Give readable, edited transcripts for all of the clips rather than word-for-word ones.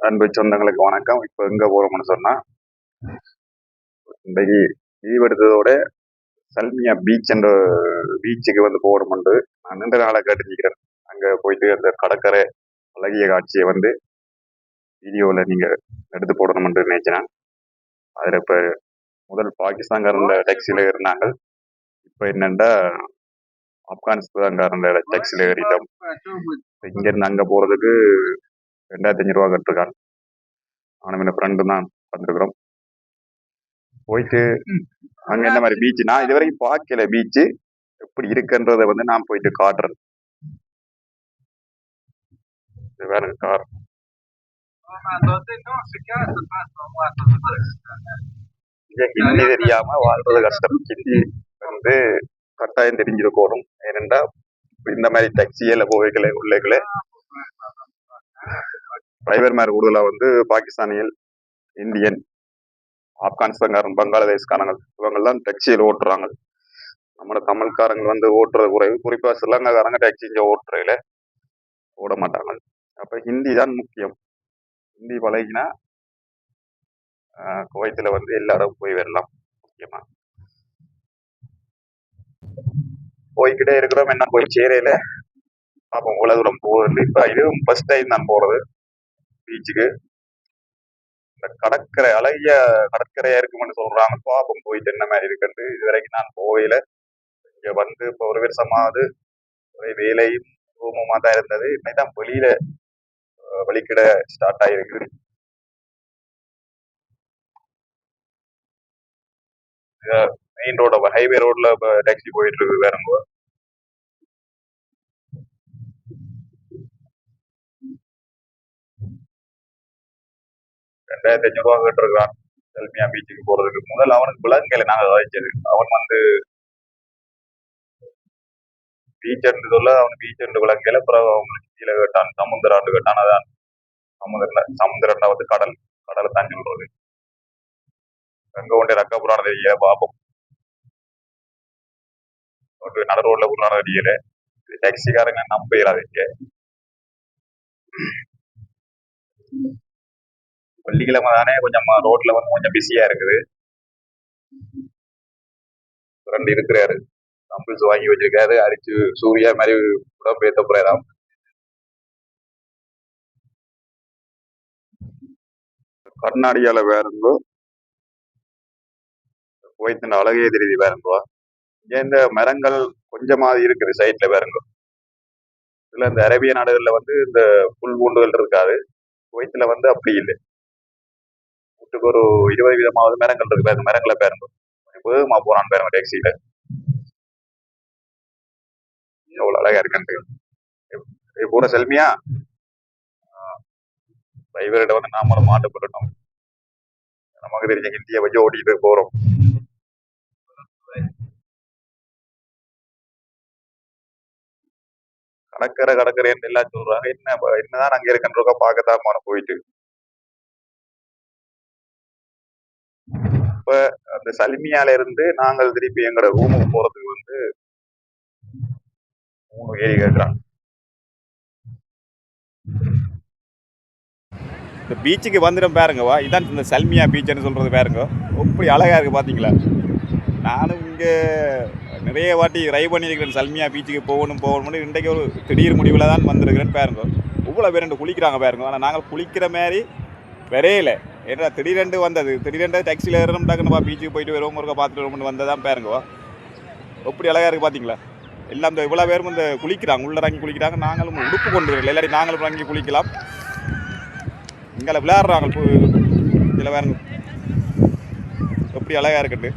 அன்பு சொந்தங்களுக்கு வணக்கம். இப்போ எங்க போறோம்னு சொன்னா, இன்றைக்கு லீவ் எடுத்ததோட சல்மியா பீச் என்ற பீச்சுக்கு வந்து போகணும்னு நான் நீண்ட நாளா கேட்டுருக்கிறேன். அங்க போயிட்டு அந்த கடற்கரை அழகிய காட்சியை வந்து வீடியோவில் நீங்க எடுத்து போடணும்னு நினைக்கிறேன். அதில் இப்போ முதல் பாகிஸ்தான்காரங்க டாக்ஸியில் ஏறினாங்க. இப்போ என்னென்னா ஆப்கானிஸ்தான்காரங்க டாக்ஸியில் ஏறிட்டோம். இங்கேருந்து அங்கே போகிறதுக்கு 2500 ரூபா கட்டிருக்காங்க. நானும் என் ஃப்ரெண்டு தான் வந்துருக்குறோம். போயிட்டு அங்க என்ன மாதிரி பீச் நான் இது வரைக்கும் பார்க்கல. பீச் எப்படி இருக்குன்றத வந்து நான் போயிட்டு காட்டுறேன். வேற கார் ஹிந்தி தெரியாம வாழ்றது கஷ்டம். ஹிந்தி வந்து கட்டாயம் தெரிஞ்சிருக்கணும். ஏனென்றா இந்த மாதிரி டாக்ஸியில போவைகளை உள்ளே டிரைவர் மாதிரி கூடுதலா வந்து பாகிஸ்தானியல், இந்தியன், ஆப்கானிஸ்தான்காரன், பங்களாதேஷ்காரங்க இவங்கெல்லாம் டாக்ஸியில் ஓட்டுறாங்க. நம்ம தமிழ்காரங்க வந்து ஓட்டுறது குறைவு. குறிப்பா ஸ்ரீலங்காக்காரங்க டாக்ஸி இங்க ஓட்டுறையில ஓட மாட்டாங்க. அப்ப ஹிந்தி தான் முக்கியம். ஹிந்தி பழகினா குவைத்துல வந்து எல்லாரும் போய் வரலாம். முக்கியமா போய்கிட்டே இருக்கிறோம். என்ன போய் சேரையில அப்போ இவ்வளவு தூரம் போகுது. இப்ப இதுவும் ஃபர்ஸ்ட் டைம் நான் போறது பீச்சுக்கு. இந்த கடற்கரை அழகிய கடற்கரையா இருக்குமென்னு சொல்றாங்க. பாப்பம் போயிட்டு என்ன மாதிரி இருக்குன்னு. இது வரைக்கும் நான் போவையில இங்க வந்து இப்போ ஒரு வருஷமாவது ஒரே வேலையும் ரூமுமா தான் இருந்தது. இன்னைதான் வெளியில வழிக்கிட ஸ்டார்ட் ஆயிருக்கு. மெயின் ரோட ஹைவே ரோட்ல டாக்ஸி போயிட்டு இருக்கு. வேறங்க 2500 ரூபா கேட்டிருக்கான் செல்மியா பீச்சுக்கு போறதுக்கு. முதல்ல அவனுக்கு விலங்குகளை நாங்க வகிச்சது. அவன் வந்து பீச் சொல்ல அவன் பீச் விலங்குகளை அப்புறம் அவங்களுக்கு கீழே கேட்டான். சமுத்திராண்டு கேட்டான். அதான் சமுத்திரம்னா வந்து கடலை தாண்டி விடுறது. அங்க கொண்டு ரக்க புராண தெரியல பாப்போம். நட ரோட்ல புராண தெரியல. டாக்ஸிக்காரங்க நம்ப இல்லாதீங்க. வெள்ளிக்கிழமை தானே கொஞ்சம் ரோட்ல வந்து கொஞ்சம் பிஸியா இருக்குது. ஃப்ரெண்ட் இருக்கிறாரு, கம்பிள்ஸ் வாங்கி வச்சிருக்காரு. அடிச்சு சூர்யா மாதிரி உடம்பு ஏத்த போறாராம். கர்நாடியால வேறுங்கோ போயிட்டு அழகே தெரியுது வேறுங்கோ. இங்க இந்த மரங்கள் கொஞ்சமா இருக்குது சைட்ல வேறுங்கோ. இதுல இந்த அரேபிய நாடுகள்ல வந்து இந்த புல் பூண்டுகள் இருக்காது. குவைத்துல வந்து அப்படி இல்லை. வீட்டுக்கு ஒரு 20 விதமாவது மரங்கள் இருக்கு. பாருங்க மரங்களை பாருங்க. வேகமா போறான் பாருங்க டாக்ஸியில. எவ்வளவு அழகா இருக்குன்ட்டு கூட செல்மியா டிரைவர்கிட்ட வந்து நாமளும் மாட்டப்பட்டுட்டோம். நமக்கு தெரிஞ்ச ஹிந்தியை வச்சு ஓட்டிட்டு போறோம். கடற்கரைன்னு எல்லாம் சொல்றாங்க. என்னதான் அங்க இருக்குன்றத பார்க்கத்தான் போன போயிட்டு. இப்ப அந்த சல்மியால இருந்து நாங்கள் திருப்பி எங்களோட ரூமுக்கு போறதுக்கு வந்து 3 ஏரி கேட்கிறாங்க. இந்த பீச்சுக்கு வந்துடும் பாருங்கவா. இதான் இந்த சல்மியா பீச்சுன்னு சொல்றது பாருங்க. எப்படி அழகா இருக்கு பாத்தீங்களா. நானும் இங்கே நிறைய வாட்டி ட்ரை பண்ணியிருக்கிறேன். சல்மியா பீச்சுக்கு போகணும்னு இன்றைக்கு ஒரு திடீர் முடிவில் தான் வந்திருக்கிறேன்னு பாருங்க. இவ்வளோ பேர் குளிக்கிறாங்க பாருங்க. ஆனால் நாங்கள் குளிக்கிற மாதிரி வரையில. ஏன்னா திடீரெண்டு வந்தது. திடீரெண்டு டாக்ஸியில் ஏறணும் டக்குன்னு பீச்சுக்கு போயிட்டு வருவோம் ஒருக்கா பார்த்துட்டு வருவோம்னு வந்ததான் பாருங்க. எப்படி அழகாக இருக்குது பார்த்தீங்களா. எல்லாம் இந்த இவ்வளோ பேரும் இந்த குளிக்கிறாங்க. உள்ள இறங்கி குளிக்கிறாங்க. நாங்களும் உடுப்பு கொண்டு வரல. இல்லாட்டி நாங்களும் இறங்கி குளிக்கலாம். இங்கே விளையாடுறாங்க இதில் பாருங்க. எப்படி அழகாக இருக்குண்டு.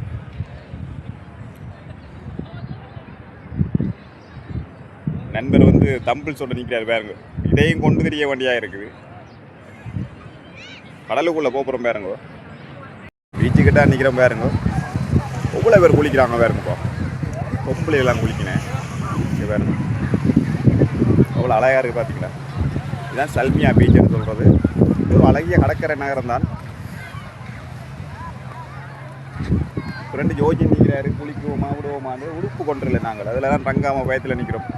நண்பர் வந்து தம்பிள் சொல்ல நிற்கிறாரு பாருங்க. இதையும் கொண்டு தெரிய வேண்டியாக இருக்குது. கடலுக்குள்ளே போகிறோம் பாருங்க. பீச்சுக்கிட்ட நிற்கிறோம் பாருங்க. எவ்வளோ பேர் குளிக்கிறாங்க பாருங்கப்பா. பொம்பளையெல்லாம் குளிக்கினேன் இங்கே பாருங்க. அவ்வளோ அழகாக இருக்குது பார்த்தீங்களா. இதுதான் சல்மியா பீச்சுன்னு சொல்கிறது. இது அழகிய கடற்கரை நகரம் தான். ஃப்ரெண்டு ஜோஜி நிற்கிறாரு. குளிக்குவோமா விடுவோமான்னு உடுப்பு கொண்டுல நாங்கள் அதில் தான் தங்காமல் பயத்தில் நிற்கிறோம்.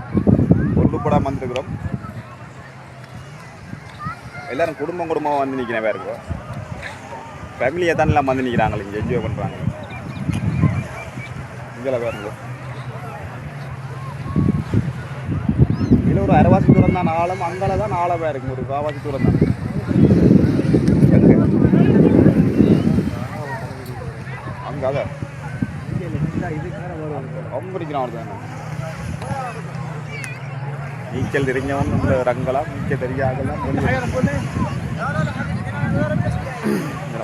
உடுப்படாமல் வந்துருக்கிறோம். எல்லோரும் குடும்பமாக வந்து நிற்கிறேன் பாருங்க. ஃபேமிலியை தான் எல்லாம் வந்து நிற்கிறாங்க, இங்கே என்ஜாய் பண்ணுறாங்க. இங்கே பாருங்க, இதில் ஒரு அரைவாசி தூரம் தான் ஆழம், அங்கால தான் ஆழமாக இருக்கும், ஒரு காவாசி தூரம் தான். அங்கே அம்பரிக்கிறான் தானே. நீச்சல் தெரிஞ்சவன் உள்ள ரங்கலாம், நீச்சல் தெரியாதெல்லாம்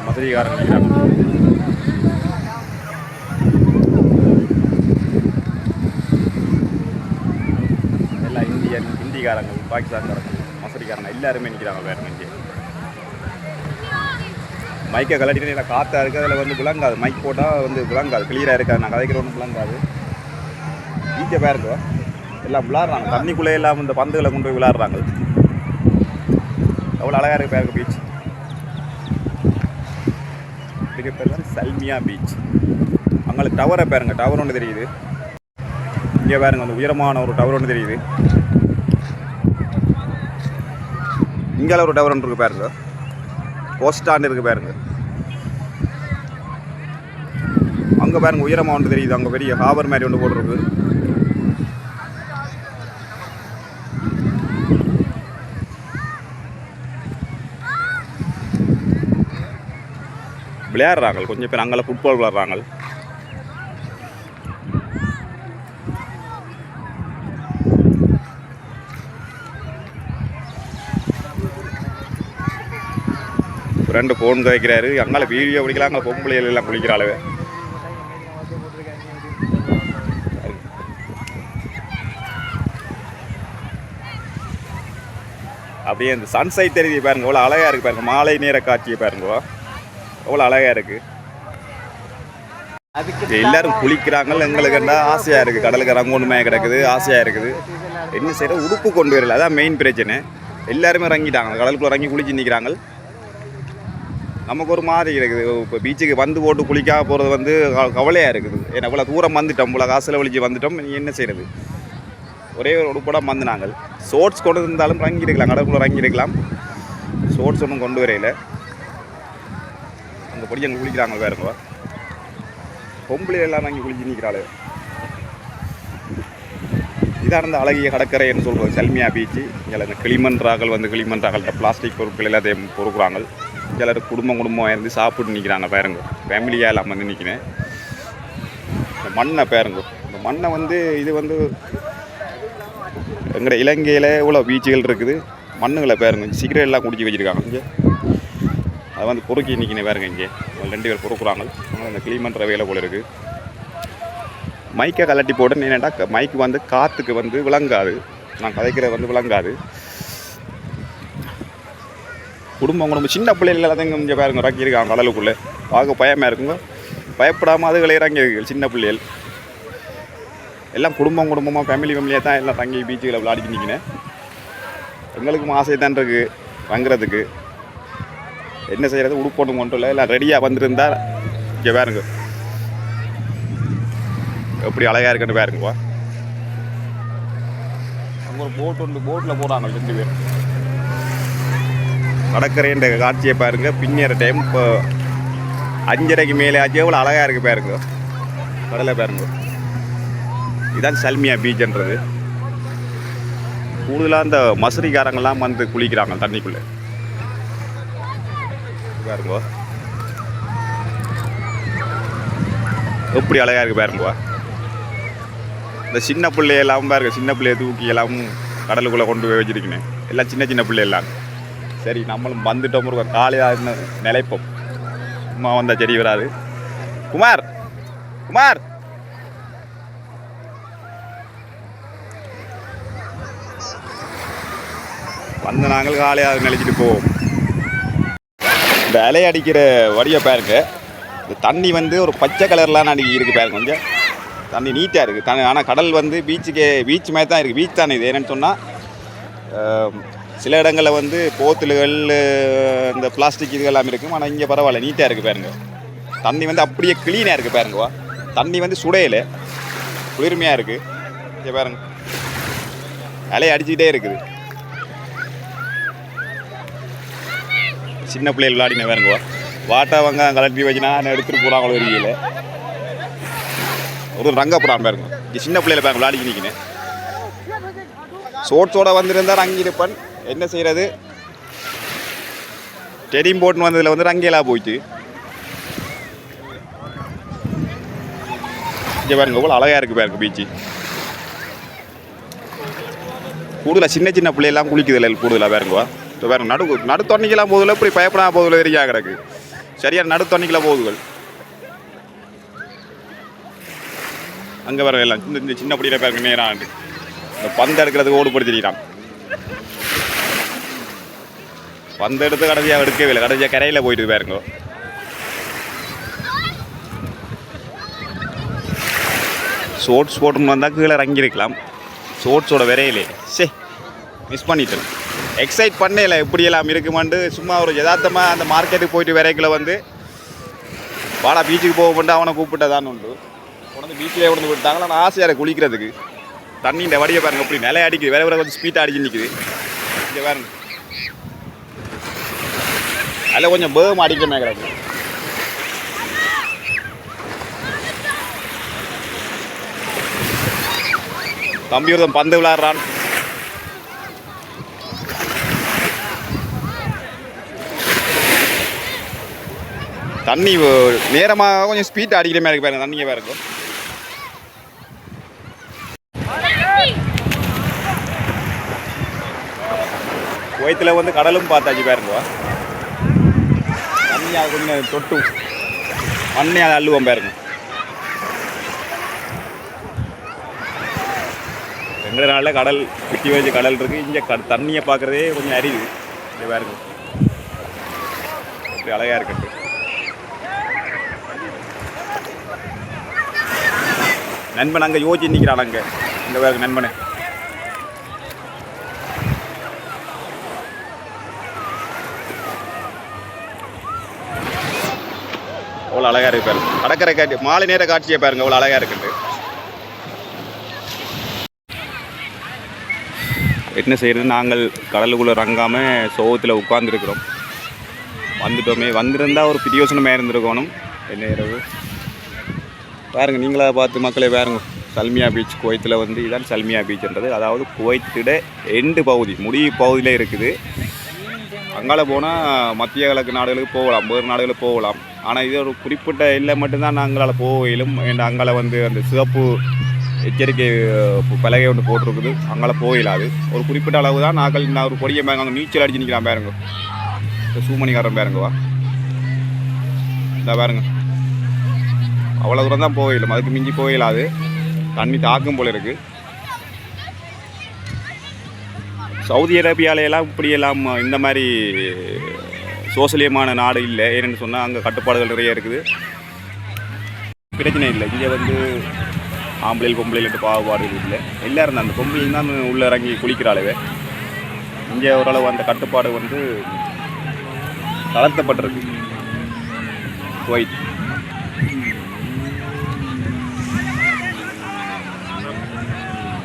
மதுரைக்காரன் எல்லாம் ஹிந்திக்காரங்க, பாகிஸ்தான்காரங்க, மசரிக்காரங்க எல்லாருமே நிற்கிறாங்க. வேறு இங்கே மைக்கை கலட்டிட்டு இல்லை காற்றா இருக்குது, அதில் வந்து விளங்காது. மைக் போட்டால் வந்து விளங்காது, கிளியராக இருக்காது. நான் கதைக்கிற ஒன்றும் விளங்காது. ஈச்சை பேருக்கு எல்லாம் விளாட்றாங்க, தண்ணிக்குள்ளே எல்லாம் இந்த பந்துகளை கொண்டு போய் விளாட்றாங்க. அவ்வளோ அழகாக இருக்குது பேருக்கு பீச். இதுக்கு பேர் தான் சல்மியா பீச். அங்கே டவரை பாருங்க, டவர் ஒன்று தெரியுது. இங்கே பாருங்க, அந்த உயரமான ஒரு டவர் ஒன்று தெரியுது. இங்கே ஒரு டவர் ஒன்று இருக்குது பாருங்க, போஸ்ட் ஸ்டாண்ட் இருக்குது பாருங்க. அங்கே பாருங்க உயரமாக ஒன்று தெரியுது, அங்கே பெரிய ஹாபர் மாதிரி ஒன்று போட்டிருக்கு. விளையாடுறாங்க கொஞ்சம் பேர், அங்கே ஃபுட்பால் விளையாடுறாங்க. ரெண்டு ஃபோன் துவைக்கிறாரு, அங்கால வீடியோ பிடிக்கலாம், அங்கே பொம்பளைகள் எல்லாம் குளிக்கிறாள். அப்படியே இந்த சன்சைட் தெரியுது பாருங்க, எவ்வளோ அழகாக இருக்குது பாருங்க. மாலை நேர காட்சியை பாருங்க, எவ்வளோ அழகாக இருக்குது. எல்லாரும் குளிக்கிறாங்க. எங்களுக்கு என்ன ஆசையாக இருக்குது, கடலுக்கு ரங்கொண்டுமே கிடக்குது, ஆசையாக இருக்குது. என்ன செய்கிற உடுப்பு கொண்டு வரல, அதான் மெயின் பிரச்சனை. எல்லாருமே இறங்கிட்டாங்க, கடலுக்குள்ள இறங்கி குளிச்சு நிற்கிறாங்க. நமக்கு ஒரு மாதிரி இருக்குது. இப்போ பீச்சுக்கு வந்து போட்டு குளிக்காம போகிறது வந்து கவலையாக இருக்குது. ஏன்னா இவ்வளோ தூரம் வந்துட்டோம், இவ்வளோ காசில் வலிச்சு வந்துட்டோம், நீ என்ன செய்கிறது? ஒரே ஒரு உடுப்படம் வந்து நாங்கள் ஷோர்ட்ஸ் கொண்டு இருந்தாலும் இறங்கியிருக்கலாம், கடலுக்குள்ள இறங்கியிருக்கலாம். ஷோர்ட்ஸ் ஒன்றும் கொண்டு வரையில. அங்கே பொடி அங்கே குளிக்கிறாங்க வேறுங்க, பொம்பளை எல்லாம் அங்கே குளிச்சு நிற்கிறாள். இதாக இருந்த அழகிய கடற்கரைன்னு சொல்கிறது சல்மியா பீச்சு. இங்கே இந்த கிளிமன்றாக்கள் வந்து கிளிமன்றாக்கள்கிட்ட பிளாஸ்டிக் பொருட்கள் எல்லாத்தையும் பொறுக்குறாங்க. எல்லாரும் குடும்பமாக இருந்து சாப்பிட்டு நிற்கிறாங்க பாருங்க, ஃபேமிலியாக எல்லாம் வந்து நிற்கிறேன். இந்த மண்ணை பாருங்க, இந்த மண்ணை வந்து இது வந்து எங்களோட இலங்கையில் இவ்வளோ பீச்சுகள் இருக்குது. மண்ணுகளை பாருங்க, சிகரெட் எல்லாம் குடிச்சு வச்சுருக்காங்க. இங்கே அதை வந்து பொறுக்கி நிற்கிறேன் பாருங்க. இங்கே ரெண்டு பேர் பொறுக்குறாங்க. அதனால் இந்த கிளிமன்ற வேலை போல் இருக்குது. மைக்கை கலட்டி போட்டு என்னென்னா மைக்கு வந்து காற்றுக்கு வந்து விளங்காது, நான் கதைக்கிற வந்து விளங்காது. குடும்பம் சின்ன பிள்ளைகள் எல்லாத்தையும் இங்கே பாருங்க இறக்கியிருக்காங்க கடலுக்குள்ளே. பார்க்க பயமாக இருக்குங்க, பயப்படாமல் அதுகளை இறங்கியிருக்கு. சின்ன பிள்ளைகள் எல்லாம் குடும்பமாக ஃபேமிலியாக தான் எல்லாம் தங்கி பீச்சுகளை விளையாடிட்டு நிற்கினேன். எங்களுக்கும் ஆசை தான் இருக்குது வாங்குறதுக்கு. என்ன செய்கிறது, உடுப்பொண்ணும் கொண்டு இல்லை, எல்லாம் ரெடியாக வந்துருந்தால் இங்கே பாருங்க எப்படி அழகாக இருக்குன்னு பாருங்கப்பா. அங்கே ஒரு போட் ஒன்று, போட்டில் போகிறாங்க 2 பேர். கடற்கரைன்ற காட்சியை பாருங்க. பின்னேற டைம் இப்போ 5:30க்கு மேலே ஆச்சு. எவ்வளோ அழகாக இருக்குது பாருங்க, கடலை பாருங்க. இதுதான் சல்மியா பீச்ன்றது. கூடுதலாக இந்த மசரிக்காரங்கெல்லாம் வந்து குளிக்கிறாங்க தண்ணிக்குள்ளே பாருங்க. எப்படி அழகாக இருக்குது பாருங்க. இந்த சின்ன பிள்ளையெல்லாம் பாருங்க, சின்ன பிள்ளைய தூக்கி எல்லாம் கடலுக்குள்ளே கொண்டு போய் வச்சுருக்கேன். எல்லாம் சின்ன பிள்ளையெல்லாம். சரி, நம்மளும் வந்துட்டோம், ஒரு காலையாக நிலைப்போம். சும்மா வந்தால் சரி வராது. குமார் குமார் வந்து நாங்கள் காலையாக நினைச்சிட்டு போவோம். இந்த அலை அடிக்கிற வடியை பாருங்க. இந்த தண்ணி வந்து ஒரு பச்சை கலர்லாம் அன்றைக்கி இருக்குது பாருங்க. கொஞ்சம் தண்ணி நீட்டாக இருக்குது. ஆனால் கடல் வந்து பீச் மாதிரி தான் இருக்குது. பீச் தானே இது. என்னென்னு சொன்னால் சில இடங்களில் வந்து போத்தல்கள் இந்த பிளாஸ்டிக் இதுகெல்லாம் இருக்கும். ஆனால் இங்கே பரவாயில்ல, நீட்டாக இருக்குது பாருங்க. தண்ணி வந்து அப்படியே க்ளீனாக இருக்குது பாருங்கவா. தண்ணி வந்து சுடையில குளிர்மையாக இருக்குது. இங்கே பாருங்க, அலையை அடிச்சுக்கிட்டே இருக்குது. சின்ன பிள்ளைகள் விளையாடின வேறுங்க வாட்டவங்க கலட்டி வச்சுனா எடுத்துகிட்டு போகிறாங்களோ தெரியல. ஒரு ரங்கப்புறான் பாருங்க இங்கே சின்ன பிள்ளைகளை பாருங்க விளையாடி நிற்கினேன். ஷோர்ட்ஸோட வந்திருந்தால் ரங்கி இருப்பேன். என்ன செய்கிறது, டெடிம் போட்டுன்னு வந்ததில் வந்து ரங்கியெல்லாம் போயிட்டு இங்கே பாருங்க எவ்வளோ அழகாக இருக்குது பாருங்க பீச்சு. கூடுதலாக சின்ன சின்ன பிள்ளையெல்லாம் குளிக்குதில்ல கூடுதலாக பாருங்கவா. இப்போ பாருங்க நடு தண்ணிக்கெல்லாம் போகுதில்ல, இப்படி பயப்படாம போகுதில்ல தெரியா கிடக்கு. சரியான நடு தண்ணிக்கெல்லாம் போகுதுகள். அங்கே வர எல்லாம் இந்த சின்ன பிள்ளையில பாருங்க நேராண்டு இந்த பந்து எடுக்கிறதுக்கு ஓடுபடுத்திட்டான். பந்து எடுத்து கடைசியாக எடுக்கவே இல்லை, கடைசியாக கரையில் போயிட்டு பாருங்க. ஷோர்ட்ஸ் போட்டுன்னு வந்தால் கீழே இறங்கியிருக்கலாம். ஷோர்ட்ஸோட விரையிலே மிஸ் பண்ணிட்டேன். எக்ஸைட் பண்ணல எப்படியெல்லாம் இருக்குமாண்டு சும்மா ஒரு யதார்த்தமாக அந்த மார்க்கெட்டுக்கு போயிட்டு விரைக்கில் வந்து வாடா பீச்சுக்கு போக மாட்டேன் அவனை கூப்பிட்டதான் உண்டு. உடனே பீச்சிலே கொண்டு விட்டாங்களா. நான் ஆசையாக இருக்குது குளிக்கிறதுக்கு. தண்ணியின் வடியை பாருங்க அப்படி நிலை அடிக்குது, வேற வேற கொஞ்சம் ஸ்பீட்டாக அடிச்சு நிற்குது. இங்கே பாருங்க அதில் கொஞ்சம் பேம் அடிக்க மேக்கிறாங்க. தம்பி ஒருத்தன் பந்து விளையாடுறான். தண்ணி நேரமாக கொஞ்சம் ஸ்பீட் அடிக்கிற மாதிரி இருக்கு பாருங்க. தண்ணியை பாருங்க. குவைத்தில் வந்து கடலும் பார்த்தாச்சு பாருங்க. தண்ணியாக கொஞ்சம் தொட்டு மண்ணையாக அள்ளுவோம் பாருங்க. ரெண்டு நாளில் கடல் குட்டி வச்சு கடல் இருக்குது. இங்கே தண்ணியை பார்க்குறதே கொஞ்சம் அரியுது. இங்கே பாருங்க அப்படி அழகாக இருக்குது. நண்பன் அங்கே யோசிச்சு நிற்கிறான். அங்கே இந்த பாருங்க நண்பனை. அவ்வளோ அழகாக இருக்கு பாருங்க. கடற்கரை காட்சி மாலை நேர காட்சியை பாருங்க அவ்வளோ அழகாக இருக்குது. என்ன செய்கிறது, நாங்கள் கடலுக்குள்ளே இறங்காமல் சோகத்தில் உட்காந்துருக்குறோம். வந்துட்டோமே, வந்திருந்தால் ஒரு பிரியோசனமாக இருந்திருக்கணும். என்ன இரவு பாருங்கள், நீங்களாக பார்த்து மக்களே பாருங்க. சல்மியா பீச் குவைத்தில் வந்து இதுதான் சல்மியா பீச்ன்றது. அதாவது குவைத்திட எண்டு பகுதி முடிவு பகுதியில் இருக்குது. அங்கால போனால் மத்திய கிழக்கு நாடுகளுக்கு போகலாம், வேறு நாடுகளுக்கு போகலாம். ஆனால் இது ஒரு குறிப்பிட்ட இல்லை மட்டும்தான் நாங்களால் போகலும். அங்கால வந்து அந்த சிவப்பு எச்சரிக்கை பலகை ஒன்று போட்டிருக்குது, அங்கால போயிடாது. ஒரு குறிப்பிட்ட அளவு தான் நாங்கள் நான் ஒரு பொடியை பாருங்க அங்கே நீச்சல் அடிச்சு நிற்கிறான் பாருங்க. சூமணிக்காரன் பாருங்கவா இந்த பாருங்க. அவ்வளோ தூரம் தான் போயிடும், அதுக்கு மிஞ்சி போயிடாது. தண்ணி தாக்கும் போல இருக்குது. சவுதி அரேபியாலையெல்லாம் இப்படியெல்லாம் இந்த மாதிரி சோசியலியமான நாடு இல்லை. ஏன்னு சொன்னால் அங்கே கட்டுப்பாடுகள் நிறைய இருக்குது, பிரச்சனை இல்லை. இங்கே வந்து ஆம்பளையில் பொம்பளையில் பாகுபாடுகள் இல்லை. எல்லோரும் தான் அந்த பொம்பளையும் தான் உள்ளே இறங்கி குளிக்கிறாளவே. இங்கே ஓரளவு அந்த கட்டுப்பாடு வந்து தளர்த்தப்பட்டிருக்கு. குவைத்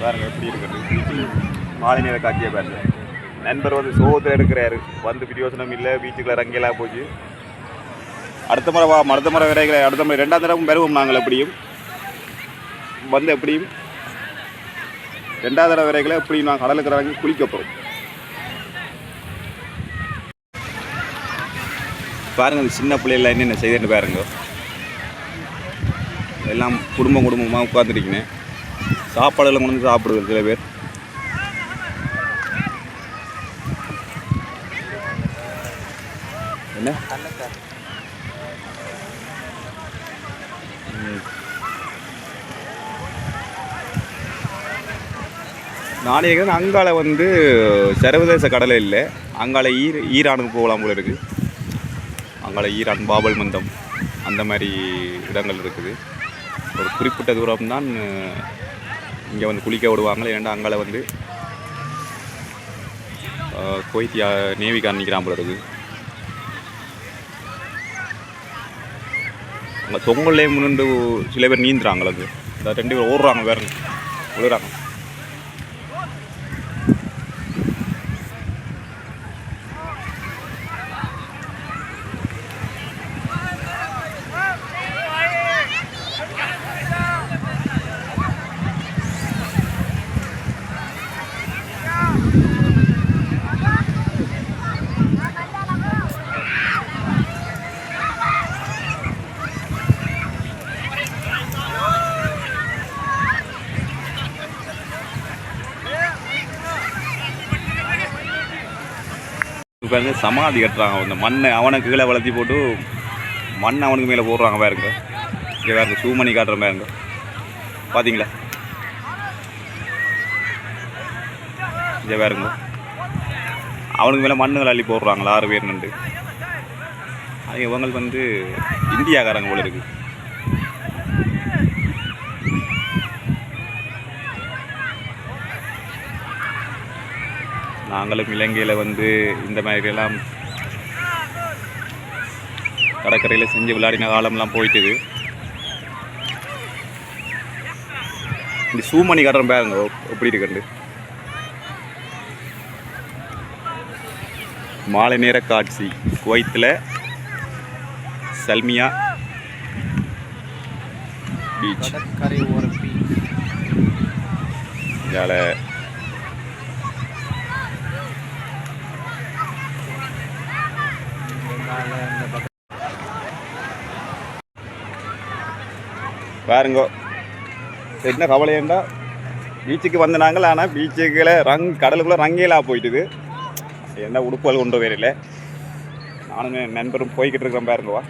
பாருங்க எப்படி இருக்குது. மாலை நேர காட்சியை பாருங்க. நண்பர் வந்து சோகத்தில் எடுக்கிறாரு, வந்து பிரியோசனம் இல்லை, பீச்சுக்குள்ள இறங்கியெல்லாம் போச்சு. அடுத்த முறை விரைகளை அடுத்த முறை 2ஆம் தடவை பெறுவோம். நாங்கள் எப்படியும் வந்து எப்படியும் 2ஆவது தடவை விரைகளை எப்படியும் நாங்கள் கடலுக்கு இறங்கி குளிக்க போகிறோம். பாருங்கள் அந்த சின்ன பிள்ளைகள் என்னென்ன செய்துன்னு பாருங்க. எல்லாம் குடும்பமாக உட்காந்துருக்கீங்க. சாப்பாடுலாம் கொண்டு வந்து சாப்பிடுது சில பேர். என்ன நானே அங்கால வந்து சர்வதேச கடலை இல்லை, அங்கால ஈரானுக்கு போகலாம் போல இருக்குது. அங்கால ஈரான் பாபல் மந்தம் அந்த மாதிரி இடங்கள் இருக்குது. ஒரு குறிப்பிட்ட தூரம் தான் இங்கே வந்து குளிக்க விடுவாங்க. ஏன்னா அங்கால வந்து குவைத் நேவிக்காரன் நிற்கிறான் போல இருக்குது. அங்கே தொங்கல்லே முன்னின்று சில பேர் நீந்துறாங்கள. அது இந்த 2 பேர் ஓடுறாங்க, வேறு விழுறாங்க. பாருங்க சமாதி கட்டுறாங்க. அந்த மண்ணை அவனை கீழே வளர்த்தி போட்டு மண் அவனுக்கு மேலே போடுறாங்க பாருங்க. இங்கே வேறு ஷூ பண்ணி காட்டுற பாருங்க. பார்த்தீங்களா? இங்கே வேறுங்க அவனுக்கு மேலே மண்ணுகள் அள்ளி போடுறாங்களா 6 பேர் நின்று. அது இவங்களுக்கு வந்து இந்தியாக்காரங்க போல இருக்கு. நாங்களும் இலங்கையில் வந்து இந்த மாதிரியெல்லாம் கடற்கரையில் செஞ்சு விளையாடின காலம்லாம் போயிட்டுது. இந்த சூமணி காட்டுற பாருங்க எப்படி இருக்குண்டு. மாலை நேர காட்சி குவைத்தில் சல்மியா பீச். இதால் பாருங்கோ என்ன கவலையண்டா பீச்சுக்கு வந்து நாங்கள். ஆனால் பீச்சுக்குள்ள கடலுக்குள்ளே ரங்கேலாக போயிட்டுது. என்ன உடுப்புகள் கொண்டு வரல. நானும் என் நண்பரும் போய்கிட்டு இருக்கிறோம் பாருங்கவா.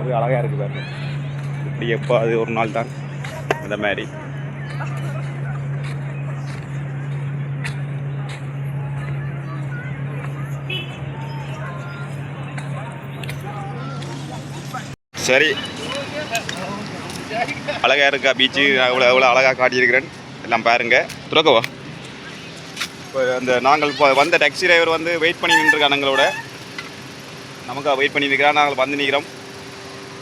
அது அழகாக இருக்குது பாருங்க. இப்படி எப்போ அது ஒரு நாள் தான் இந்த மாதிரி. சரி, அழகாக இருக்கா பீச்சு? எவ்வளோ அழகாக காட்டியிருக்கிறேன் எல்லாம் பாருங்கள். துறக்கவா இப்போ அந்த நாங்கள் இப்போ வந்த டாக்ஸி டிரைவர் வந்து வெயிட் பண்ணி நின்றுருக்காங்க எங்களோட. நமக்கு வெயிட் பண்ணி நிற்கிறோம். நாங்கள் வந்து நிற்கிறோம்.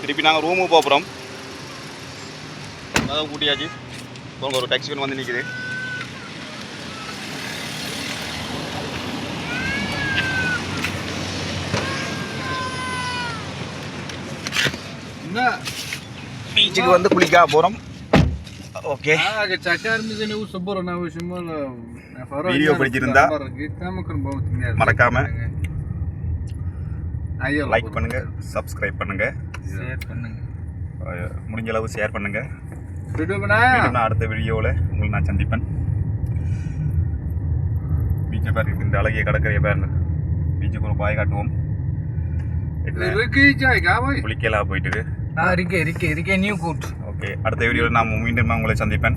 திருப்பி நாங்கள் ரூமுக்கு போகிறோம். அதான் கூட்டியாச்சு. இப்போ ஒரு டாக்ஸி வந்து நிற்குது. பீச்சுக்கு வந்து குளிக்க போகிறோம். ஓகே, வீடியோ பிடிச்சிருந்தா மறக்காம லைக் பண்ணுங்க, சப்ஸ்கிரைப் பண்ணுங்க, முடிஞ்ச அளவு ஷேர் பண்ணுங்க. நான் அடுத்த வீடியோவில் உங்களை நான் சந்திப்பேன். பீச்சை பாருங்க, இந்த அழகிய கடற்கரையை பாருங்க. பீச்சுக்கு ஒரு பாய் காட்டுவோம். குளிக்கலாம் போயிட்டு. ஓகே, அடுத்த வீடியோவில் நான் மீண்டும் உங்களை சந்திப்பேன்.